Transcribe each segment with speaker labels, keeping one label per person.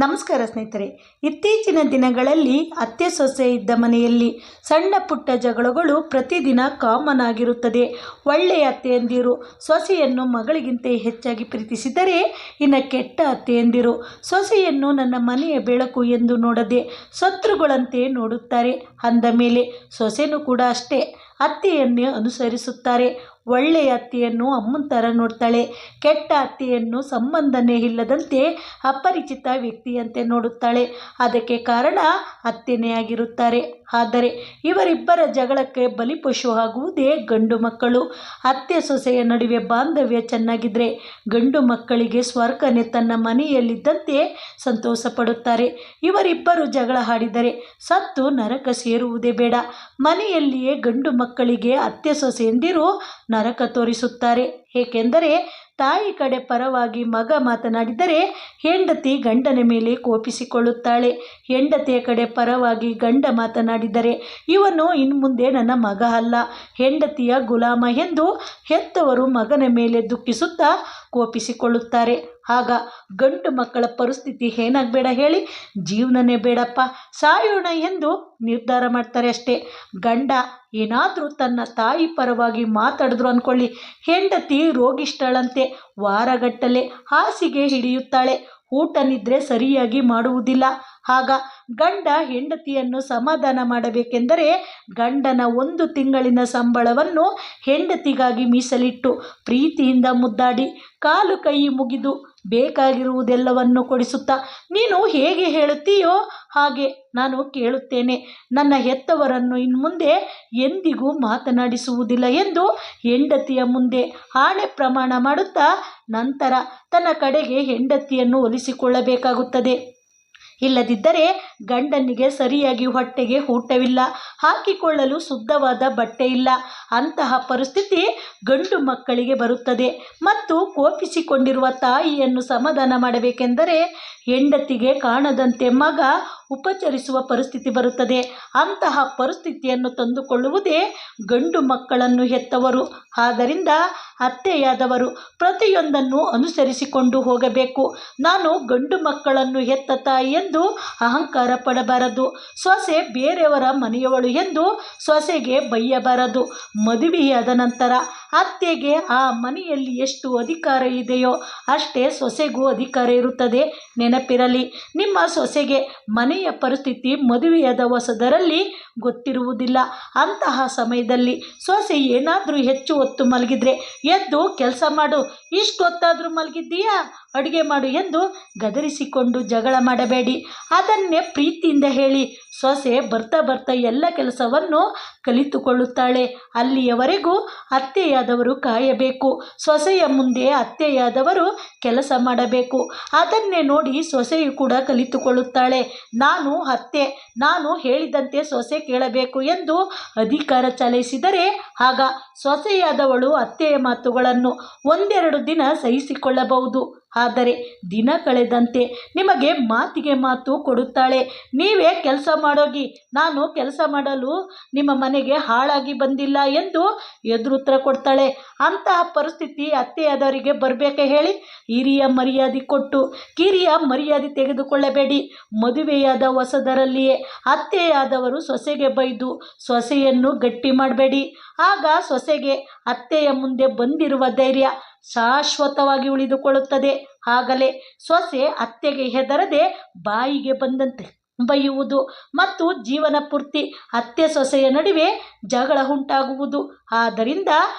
Speaker 1: ನಮಸ್ಕಾರ ಸ್ನೇಹಿತರೆ. ಇತ್ತೀಚಿನ ದಿನಗಳಲ್ಲಿ ಅತ್ತೆ ಸೊಸೆ ಇದ್ದ ಮನೆಯಲ್ಲಿ ಸಣ್ಣ ಪುಟ್ಟ ಜಗಳಗಳು ಪ್ರತಿದಿನ ಕಾಮನ್ ಆಗಿರುತ್ತದೆ. ಒಳ್ಳೆಯ ಅತ್ತೆಯಂದಿರು ಸೊಸೆಯನ್ನು ಮಗಳಿಗಿಂತ ಹೆಚ್ಚಾಗಿ ಪ್ರೀತಿಸಿದರೆ, ಇನ್ನು ಕೆಟ್ಟ ಅತ್ತೆಯಂದಿರು ಸೊಸೆಯನ್ನು ನನ್ನ ಮನೆಯ ಬೆಳಕು ಎಂದು ನೋಡದೆ ಶತ್ರುಗಳಂತೆ ನೋಡುತ್ತಾರೆ. ಅಂದ ಮೇಲೆ ಸೊಸೆನೂ ಕೂಡ ಅಷ್ಟೇ ಅತ್ತೆಯನ್ನೇ ಅನುಸರಿಸುತ್ತಾರೆ. ಒಳ್ಳೆಯ ಅತ್ತೆಯನ್ನು ಅಮ್ಮನ ಥರ ನೋಡ್ತಾಳೆ, ಕೆಟ್ಟ ಅತ್ತೆಯನ್ನು ಸಂಬಂಧನೇ ಇಲ್ಲದಂತೆ ಅಪರಿಚಿತ ವ್ಯಕ್ತಿಯಂತೆ ನೋಡುತ್ತಾಳೆ. ಅದಕ್ಕೆ ಕಾರಣ ಅತ್ತೆನೇ ಆಗಿರುತ್ತಾರೆ. ಆದರೆ ಇವರಿಬ್ಬರ ಜಗಳಕ್ಕೆ ಬಲಿಪಶು ಆಗುವುದೇ ಗಂಡು ಮಕ್ಕಳು. ಅತ್ತೆ ಸೊಸೆಯ ನಡುವೆ ಬಾಂಧವ್ಯ ಚೆನ್ನಾಗಿದ್ದರೆ ಗಂಡು ಮಕ್ಕಳಿಗೆ ಸ್ವರ್ಗನೇ ತನ್ನ ಮನೆಯಲ್ಲಿದ್ದಂತೆ ಸಂತೋಷ ಪಡುತ್ತಾರೆ. ಇವರಿಬ್ಬರು ಜಗಳ ಆಡಿದರೆ ಸತ್ತು ನರಕ ಸೇರುವುದೇ ಬೇಡ. ಮನೆಯಲ್ಲಿಯೇ ಗಂಡು ಮಕ್ಕಳಿಗೆ ಅತ್ತೆ ಸೊಸೆಯಂದಿರು ನರಕ ತೋರಿಸುತ್ತಾರೆ. ಏಕೆಂದರೆ ತಾಯಿ ಕಡೆ ಪರವಾಗಿ ಮಗ ಮಾತನಾಡಿದರೆ ಹೆಂಡತಿ ಗಂಡನ ಮೇಲೆ ಕೋಪಿಸಿಕೊಳ್ಳುತ್ತಾಳೆ. ಹೆಂಡತಿಯ ಕಡೆ ಪರವಾಗಿ ಗಂಡ ಮಾತನಾಡಿದರೆ ಇವನು ಇನ್ನು ಮುಂದೆ ನನ್ನ ಮಗ ಅಲ್ಲ, ಹೆಂಡತಿಯ ಗುಲಾಮ ಎಂದು ಹೆತ್ತವರು ಮಗನ ಮೇಲೆ ದುಃಖಿಸುತ್ತಾ ಕೋಪಿಸಿಕೊಳ್ಳುತ್ತಾರೆ. ಆಗ ಗಂಡು ಮಕ್ಕಳ ಪರಿಸ್ಥಿತಿ ಏನಾಗಬೇಡ ಹೇಳಿ, ಜೀವನನೇ ಬೇಡಪ್ಪ ಸಾಯೋಣ ಎಂದು ನಿರ್ಧಾರ ಮಾಡ್ತಾರೆ ಅಷ್ಟೇ. ಗಂಡ ಏನಾದರೂ ತನ್ನ ತಾಯಿ ಪರವಾಗಿ ಮಾತಾಡಿದ್ರು ಅಂದ್ಕೊಳ್ಳಿ, ಹೆಂಡತಿ ರೋಗಿಷ್ಠಳಂತೆ ವಾರಗಟ್ಟಲೆ ಹಾಸಿಗೆ ಹಿಡಿಯುತ್ತಾಳೆ, ಊಟ ನಿದ್ರೆ ಸರಿಯಾಗಿ ಮಾಡುವುದಿಲ್ಲ. ಆಗ ಗಂಡ ಹೆಂಡತಿಯನ್ನು ಸಮಾಧಾನ ಮಾಡಬೇಕೆಂದರೆ ಗಂಡನ 1 ತಿಂಗಳಿನ ಸಂಬಳವನ್ನು ಹೆಂಡತಿಗಾಗಿ ಮೀಸಲಿಟ್ಟು ಪ್ರೀತಿಯಿಂದ ಮುದ್ದಾಡಿ ಕಾಲು ಕೈ ಮುಗಿದು ಬೇಕಾಗಿರುವುದೆಲ್ಲವನ್ನು ಕೊಡಿಸುತ್ತಾ, ನೀನು ಹೇಗೆ ಹೇಳುತ್ತೀಯೋ ಹಾಗೆ ನಾನು ಕೇಳುತ್ತೇನೆ, ನನ್ನ ಹೆತ್ತವರನ್ನು ಇನ್ನು ಮುಂದೆ ಎಂದಿಗೂ ಮಾತನಾಡಿಸುವುದಿಲ್ಲ ಎಂದು ಹೆಂಡತಿಯ ಮುಂದೆ ಆಣೆ ಪ್ರಮಾಣ ಮಾಡುತ್ತಾ ನಂತರ ತನ್ನ ಕಡೆಗೆ ಹೆಂಡತಿಯನ್ನು ಒಲಿಸಿಕೊಳ್ಳಬೇಕಾಗುತ್ತದೆ. ಇಲ್ಲದಿದ್ದರೆ ಗಂಡನಿಗೆ ಸರಿಯಾಗಿ ಹೊಟ್ಟೆಗೆ ಊಟವಿಲ್ಲ, ಹಾಕಿಕೊಳ್ಳಲು ಶುದ್ಧವಾದ ಬಟ್ಟೆ ಇಲ್ಲ. ಅಂತಹ ಪರಿಸ್ಥಿತಿ ಗಂಡು ಮಕ್ಕಳಿಗೆ ಬರುತ್ತದೆ. ಮತ್ತು ಕೋಪಿಸಿಕೊಂಡಿರುವ ತಾಯಿಯನ್ನು ಸಮಾಧಾನ ಮಾಡಬೇಕೆಂದರೆ ಹೆಂಡತಿಗೆ ಕಾಣದಂತೆ ಮಗ ಉಪಚರಿಸುವ ಪರಿಸ್ಥಿತಿ ಬರುತ್ತದೆ. ಅಂತಹ ಪರಿಸ್ಥಿತಿಯನ್ನು ತಂದುಕೊಳ್ಳುವುದೇ ಗಂಡು ಮಕ್ಕಳನ್ನು ಹೆತ್ತವರು. ಆದ್ದರಿಂದ ಅತ್ತೆಯಾದವರು ಪ್ರತಿಯೊಂದನ್ನು ಅನುಸರಿಸಿಕೊಂಡು ಹೋಗಬೇಕು. ನಾನು ಗಂಡು ಮಕ್ಕಳನ್ನು ಹೆತ್ತ ತಾಯಿ ಎಂದು ಅಹಂಕಾರ ಪಡಬಾರದು. ಸೊಸೆ ಬೇರೆಯವರ ಮನೆಯವಳು ಎಂದು ಸೊಸೆಗೆ ಬೈಯಬಾರದು. ಮದುವೆಯಾದ ನಂತರ ಅತ್ತೆಗೆ ಆ ಮನೆಯಲ್ಲಿ ಎಷ್ಟು ಅಧಿಕಾರ ಇದೆಯೋ ಅಷ್ಟೇ ಸೊಸೆಗೂ ಅಧಿಕಾರ ಇರುತ್ತದೆ. ನೆನಪಿರಲಿ, ನಿಮ್ಮ ಸೊಸೆಗೆ ಮನೆಯ ಪರಿಸ್ಥಿತಿ ಮದುವೆಯಾದ ಹೊಸದರಲ್ಲಿ ಗೊತ್ತಿರುವುದಿಲ್ಲ. ಅಂತಹ ಸಮಯದಲ್ಲಿ ಸೊಸೆ ಏನಾದರೂ ಹೆಚ್ಚು ಹೊತ್ತು ಮಲಗಿದ್ರೆ ಎದ್ದು ಕೆಲಸ ಮಾಡು, ಇಷ್ಟು ಹೊತ್ತಾದರೂ ಮಲಗಿದ್ದೀಯಾ, ಅಡುಗೆ ಮಾಡು ಎಂದು ಗದರಿಸಿಕೊಂಡು ಜಗಳ ಮಾಡಬೇಡಿ. ಅದನ್ನೇ ಪ್ರೀತಿಯಿಂದ ಹೇಳಿ. ಸೊಸೆ ಬರ್ತಾ ಬರ್ತಾ ಎಲ್ಲ ಕೆಲಸವನ್ನು ಕಲಿತುಕೊಳ್ಳುತ್ತಾಳೆ. ಅಲ್ಲಿಯವರೆಗೂ ಅತ್ತೆಯಾದವರು ಕಾಯಬೇಕು. ಸೊಸೆಯ ಮುಂದೆ ಅತ್ತೆಯಾದವರು ಕೆಲಸ ಮಾಡಬೇಕು. ಅದನ್ನೇ ನೋಡಿ ಸೊಸೆಯು ಕೂಡ ಕಲಿತುಕೊಳ್ಳುತ್ತಾಳೆ. ನಾನು ಅತ್ತೆ, ನಾನು ಹೇಳಿದಂತೆ ಸೊಸೆ ಕೇಳಬೇಕು ಎಂದು ಅಧಿಕಾರ ಚಲಾಯಿಸಿದರೆ ಆಗ ಸೊಸೆಯಾದವಳು ಅತ್ತೆಯ ಮಾತುಗಳನ್ನು 1-2 ದಿನ ಸಹಿಸಿಕೊಳ್ಳಬಹುದು. ಆದರೆ ದಿನ ಕಳೆದಂತೆ ನಿಮಗೆ ಮಾತಿಗೆ ಮಾತು ಕೊಡುತ್ತಾಳೆ. ನೀವೇ ಕೆಲಸ ಮಾಡೋಗಿ, ನಾನು ಕೆಲಸ ಮಾಡಲು ನಿಮ್ಮ ಮನೆಗೆ ಹಾಳಾಗಿ ಬಂದಿಲ್ಲ ಎಂದು ಎದುರುತ್ತರ ಕೊಡ್ತಾಳೆ. ಅಂತಹ ಪರಿಸ್ಥಿತಿ ಅತ್ತೆಯಾದವರಿಗೆ ಬರಬೇಕೆ ಹೇಳಿ? ಹಿರಿಯ ಮರ್ಯಾದೆ ಕೊಟ್ಟು ಕಿರಿಯ ಮರ್ಯಾದೆ ತೆಗೆದುಕೊಳ್ಳಬೇಡಿ. ಮದುವೆಯಾದ ಹೊಸದರಲ್ಲಿಯೇ ಅತ್ತೆಯಾದವರು ಸೊಸೆಗೆ ಬೈದು ಸೊಸೆಯನ್ನು ಗಟ್ಟಿ ಮಾಡಬೇಡಿ. ಆಗ ಸೊಸೆಗೆ ಅತ್ತೆಯ ಮುಂದೆ ಬಂದಿರುವ ಧೈರ್ಯ ಶಾಶ್ವತವಾಗಿ ಉಳಿದುಕೊಳ್ಳುತ್ತದೆ. ಆಗಲೇ ಸೊಸೆ ಅತ್ತೆಗೆ ಹೆದರದೆ ಬಾಯಿಗೆ ಬಂದಂತೆ ಬೈಯುವುದು ಮತ್ತು ಜೀವನ ಪೂರ್ತಿ ಅತ್ತೆ ಸೊಸೆಯ ನಡುವೆ ಜಗಳ ಉಂಟಾಗುವುದು. ಆದ್ದರಿಂದ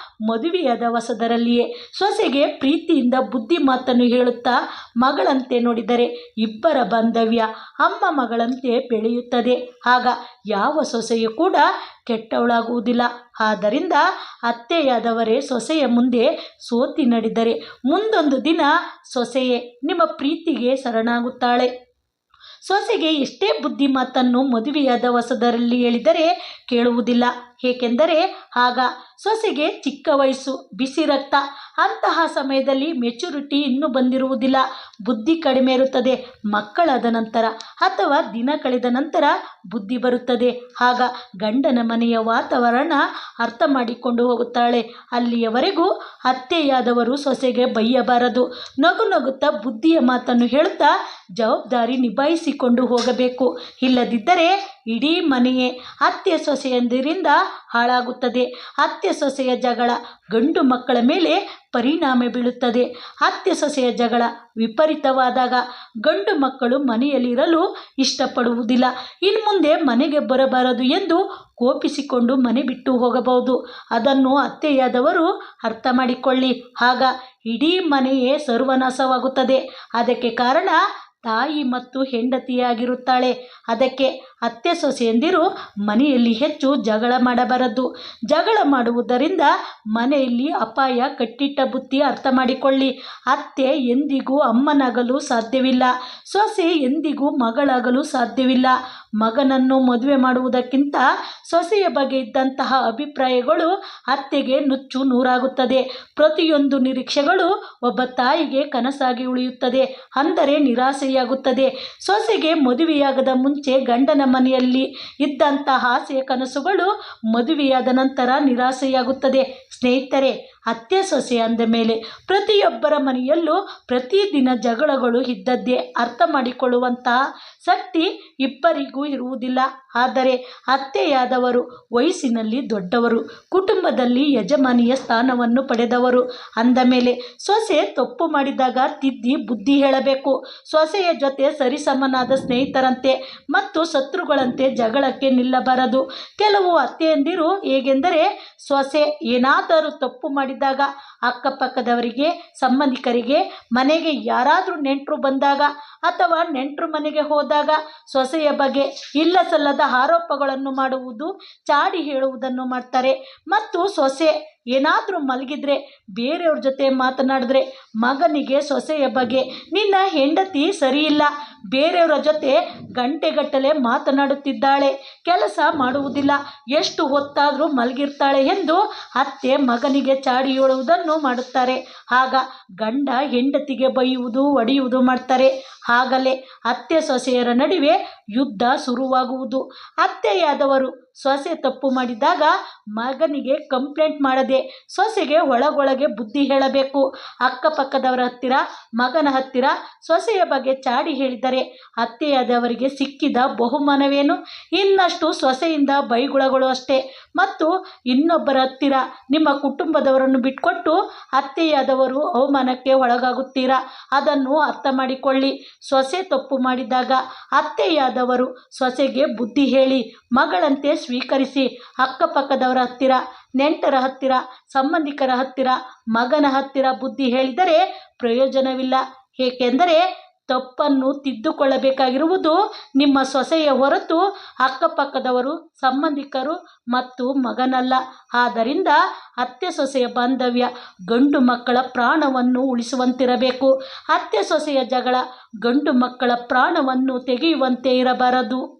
Speaker 1: ಮದುವೆಯಾದ ಹೊಸದರಲ್ಲಿಯೇ ಸೊಸೆಗೆ ಪ್ರೀತಿಯಿಂದ ಬುದ್ಧಿ ಮಾತನ್ನು ಹೇಳುತ್ತಾ ಮಗಳಂತೆ ನೋಡಿದರೆ ಇಬ್ಬರ ಬಾಂಧವ್ಯ ಅಮ್ಮ ಮಗಳಂತೆ ಬೆಳೆಯುತ್ತದೆ. ಆಗ ಯಾವ ಸೊಸೆಯೂ ಕೂಡ ಕೆಟ್ಟವಳಾಗುವುದಿಲ್ಲ. ಆದ್ದರಿಂದ ಅತ್ತೆಯಾದವರೇ ಸೊಸೆಯ ಮುಂದೆ ಸೋತಿ ನಡೆದರೆ ಮುಂದೊಂದು ದಿನ ಸೊಸೆಯೇ ನಿಮ್ಮ ಪ್ರೀತಿಗೆ ಶರಣಾಗುತ್ತಾಳೆ. ಸೊಸೆಗೆ ಎಷ್ಟೇ ಬುದ್ಧಿ ಮಾತನ್ನು ಮದುವೆಯಾದ ಹೊಸದರಲ್ಲಿ ಹೇಳಿದರೆ ಕೇಳುವುದಿಲ್ಲ. ಏಕೆಂದರೆ ಆಗ ಸೊಸೆಗೆ ಚಿಕ್ಕ ವಯಸ್ಸು, ಬಿಸಿ ರಕ್ತ. ಅಂತಹ ಸಮಯದಲ್ಲಿ ಮೆಚುರಿಟಿ ಇನ್ನೂ ಬಂದಿರುವುದಿಲ್ಲ, ಬುದ್ಧಿ ಕಡಿಮೆ ಇರುತ್ತದೆ. ಮಕ್ಕಳಾದ ನಂತರ ಅಥವಾ ದಿನ ಕಳೆದ ನಂತರ ಬುದ್ಧಿ ಬರುತ್ತದೆ. ಆಗ ಗಂಡನ ಮನೆಯ ವಾತಾವರಣ ಅರ್ಥ ಮಾಡಿಕೊಂಡು ಹೋಗುತ್ತಾಳೆ. ಅಲ್ಲಿಯವರೆಗೂ ಅತ್ತೆಯಾದವರು ಸೊಸೆಗೆ ಬೈಯಬಾರದು. ನಗು ನಗುತ್ತಾ ಬುದ್ಧಿಯ ಮಾತನ್ನು ಹೇಳುತ್ತಾ ಜವಾಬ್ದಾರಿ ನಿಭಾಯಿಸಿಕೊಂಡು ಹೋಗಬೇಕು. ಇಲ್ಲದಿದ್ದರೆ ಇಡೀ ಮನೆಯೇ ಅತ್ತೆ ಸೊಸೆಯಂದಿರಿಂದ ಹಾಳಾಗುತ್ತದೆ. ಅತ್ತೆ ಸೊಸೆಯ ಜಗಳ ಗಂಡು ಮಕ್ಕಳ ಮೇಲೆ ಪರಿಣಾಮ ಬೀಳುತ್ತದೆ. ಅತ್ತೆ ಸೊಸೆಯ ಜಗಳ ವಿಪರೀತವಾದಾಗ ಗಂಡು ಮಕ್ಕಳು ಮನೆಯಲ್ಲಿರಲು ಇಷ್ಟಪಡುವುದಿಲ್ಲ. ಇನ್ಮುಂದೆ ಮನೆಗೆ ಬರಬಾರದು ಎಂದು ಕೋಪಿಸಿಕೊಂಡು ಮನೆ ಬಿಟ್ಟು ಹೋಗಬಹುದು. ಅದನ್ನು ಅತ್ತೆಯಾದವರು ಅರ್ಥ ಮಾಡಿಕೊಳ್ಳಿ. ಆಗ ಇಡೀ ಮನೆಯೇ ಸರ್ವನಾಶವಾಗುತ್ತದೆ. ಅದಕ್ಕೆ ಕಾರಣ ತಾಯಿ ಮತ್ತು ಹೆಂಡತಿಯಾಗಿರುತ್ತಾಳೆ. ಅದಕ್ಕೆ ಅತ್ತೆ ಸೊಸೆಯಂದಿರು ಮನೆಯಲ್ಲಿ ಹೆಚ್ಚು ಜಗಳ ಮಾಡಬಾರದು. ಜಗಳ ಮಾಡುವುದರಿಂದ ಮನೆಯಲ್ಲಿ ಅಪಾಯ. ಕಟ್ಟಿಟ್ಟ ಬುತ್ತಿ ಅರ್ಥ ಮಾಡಿಕೊಳ್ಳಿ. ಅತ್ತೆ ಎಂದಿಗೂ ಅಮ್ಮನಾಗಲು ಸಾಧ್ಯವಿಲ್ಲ. ಸೊಸೆ ಎಂದಿಗೂ ಮಗಳಾಗಲು ಸಾಧ್ಯವಿಲ್ಲ. ಮಗನನ್ನು ಮದುವೆ ಮಾಡುವುದಕ್ಕಿಂತ ಸೊಸೆಯ ಬಗ್ಗೆ ಇದ್ದಂತಹ ಅಭಿಪ್ರಾಯಗಳು ಅತ್ತೆಗೆ ನುಚ್ಚು ನೂರಾಗುತ್ತದೆ. ಪ್ರತಿಯೊಂದು ನಿರೀಕ್ಷೆಗಳು ಒಬ್ಬ ತಾಯಿಗೆ ಕನಸಾಗಿ ಉಳಿಯುತ್ತದೆ, ಅಂದರೆ ನಿರಾಸೆಯಾಗುತ್ತದೆ. ಸೊಸೆಗೆ ಮದುವೆಯಾಗದ ಮುಂಚೆ ಗಂಡನ ಮನೆಯಲ್ಲಿ ಇದ್ದಂತಹ ಆಸೆ ಕನಸುಗಳು ಮದುವೆಯಾದ ನಂತರ ನಿರಾಸೆಯಾಗುತ್ತದೆ. ಸ್ನೇಹಿತರೆ, ಅತ್ತೆ ಸೊಸೆ ಅಂದ ಮೇಲೆ ಪ್ರತಿಯೊಬ್ಬರ ಮನೆಯಲ್ಲೂ ಪ್ರತಿದಿನ ಜಗಳಗಳು ಇದ್ದದ್ದೇ. ಅರ್ಥ ಮಾಡಿಕೊಳ್ಳುವಂತಹ ಶಕ್ತಿ ಇಬ್ಬರಿಗೂ ಇರುವುದಿಲ್ಲ. ಆದರೆ ಅತ್ತೆಯಾದವರು ವಯಸ್ಸಿನಲ್ಲಿ ದೊಡ್ಡವರು, ಕುಟುಂಬದಲ್ಲಿ ಯಜಮಾನಿಯ ಸ್ಥಾನವನ್ನು ಪಡೆದವರು ಅಂದ ಮೇಲೆ ಸೊಸೆ ತಪ್ಪು ಮಾಡಿದಾಗ ತಿದ್ದಿ ಬುದ್ಧಿ ಹೇಳಬೇಕು. ಸೊಸೆಯ ಜೊತೆ ಸರಿಸಮನಾದ ಸ್ನೇಹಿತರಂತೆ ಮತ್ತು ಶತ್ರುಗಳಂತೆ ಜಗಳಕ್ಕೆ ನಿಲ್ಲಬಾರದು. ಕೆಲವು ಅತ್ತೆಯಂದಿರು ಹೇಗೆಂದರೆ, ಸೊಸೆ ಏನಾದರೂ ತಪ್ಪು ಮಾಡಿದಾಗ ಅಕ್ಕಪಕ್ಕದವರಿಗೆ, ಸಂಬಂಧಿಕರಿಗೆ, ಮನೆಗೆ ಯಾರಾದರೂ ನೆಂಟರು ಬಂದಾಗ ಅಥವಾ ನೆಂಟರು ಮನೆಗೆ ಹೋದಾಗ ಸೊಸೆಯ ಬಗ್ಗೆ ಇಲ್ಲ ಸಲ್ಲದ ಆರೋಪಗಳನ್ನು ಮಾಡುವುದು, ಚಾಡಿ ಹೇಳುವುದನ್ನು ಮಾಡ್ತಾರೆ. ಮತ್ತು ಸೊಸೆ ಏನಾದರೂ ಮಲಗಿದ್ರೆ, ಬೇರೆಯವ್ರ ಜೊತೆ ಮಾತನಾಡಿದ್ರೆ ಮಗನಿಗೆ ಸೊಸೆಯ ಬಗ್ಗೆ, ನಿನ್ನ ಹೆಂಡತಿ ಸರಿಯಿಲ್ಲ, ಬೇರೆಯವರ ಜೊತೆ ಗಂಟೆಗಟ್ಟಲೆ ಮಾತನಾಡುತ್ತಿದ್ದಾಳೆ, ಕೆಲಸ ಮಾಡುವುದಿಲ್ಲ, ಎಷ್ಟು ಹೊತ್ತಾದರೂ ಮಲಗಿರ್ತಾಳೆ ಎಂದು ಅತ್ತೆ ಮಗನಿಗೆ ಚಾಡಿ ಹೇಳುವುದನ್ನು ಮಾಡುತ್ತಾರೆ. ಆಗ ಗಂಡ ಹೆಂಡತಿಗೆ ಬೈಯುವುದು, ಹೊಡೆಯುವುದು ಮಾಡ್ತಾರೆ. ಆಗಲೇ ಅತ್ತೆ ಸೊಸೆಯರ ನಡುವೆ ಯುದ್ಧ ಶುರುವಾಗುವುದು. ಅತ್ತೆಯಾದವರು ಸೊಸೆ ತಪ್ಪು ಮಾಡಿದಾಗ ಮಗನಿಗೆ ಕಂಪ್ಲೇಂಟ್ ಮಾಡದೆ ಸೊಸೆಗೆ ಒಳಗೊಳಗೆ ಬುದ್ಧಿ ಹೇಳಬೇಕು. ಅಕ್ಕಪಕ್ಕದವರ ಹತ್ತಿರ, ಮಗನ ಹತ್ತಿರ ಸೊಸೆಯ ಬಗ್ಗೆ ಚಾಡಿ ಹೇಳಿದರೆ ಅತ್ತೆಯಾದವರಿಗೆ ಸಿಕ್ಕಿದ ಬಹುಮಾನವೇನು? ಇನ್ನಷ್ಟು ಸೊಸೆಯಿಂದ ಬೈಗುಳಗಳು ಅಷ್ಟೇ. ಮತ್ತು ಇನ್ನೊಬ್ಬರ ಹತ್ತಿರ ನಿಮ್ಮ ಕುಟುಂಬದವರನ್ನು ಬಿಟ್ಕೊಟ್ಟು ಅತ್ತೆಯಾದವರು ಅವಮಾನಕ್ಕೆ ಒಳಗಾಗುತ್ತೀರಾ? ಅದನ್ನು ಅರ್ಥ ಮಾಡಿಕೊಳ್ಳಿ. ಸೊಸೆ ತಪ್ಪು ಮಾಡಿದಾಗ ಅತ್ತೆಯಾದವರು ಸೊಸೆಗೆ ಬುದ್ಧಿ ಹೇಳಿ ಮಗಳಂತೆ ಸ್ವೀಕರಿಸಿ. ಅಕ್ಕಪಕ್ಕದವರ ಹತ್ತಿರ, ನೆಂಟರ ಹತ್ತಿರ, ಸಂಬಂಧಿಕರ ಹತ್ತಿರ, ಮಗನ ಹತ್ತಿರ ಬುದ್ಧಿ ಹೇಳಿದರೆ ಪ್ರಯೋಜನವಿಲ್ಲ. ಏಕೆಂದರೆ ತಪ್ಪನ್ನು ತಿದ್ದುಕೊಳ್ಳಬೇಕಾಗಿರುವುದು ನಿಮ್ಮ ಸೊಸೆಯ ಹೊರತು ಅಕ್ಕಪಕ್ಕದವರು, ಸಂಬಂಧಿಕರು ಮತ್ತು ಮಗನಲ್ಲ. ಆದ್ದರಿಂದ ಅತ್ತೆ ಸೊಸೆಯ ಬಾಂಧವ್ಯ ಗಂಡು ಮಕ್ಕಳ ಪ್ರಾಣವನ್ನು ಉಳಿಸುವಂತಿರಬೇಕು. ಅತ್ತೆ ಸೊಸೆಯ ಜಗಳ ಗಂಡು ಮಕ್ಕಳ ಪ್ರಾಣವನ್ನು ತೆಗೆಯುವಂತೆ ಇರಬಾರದು.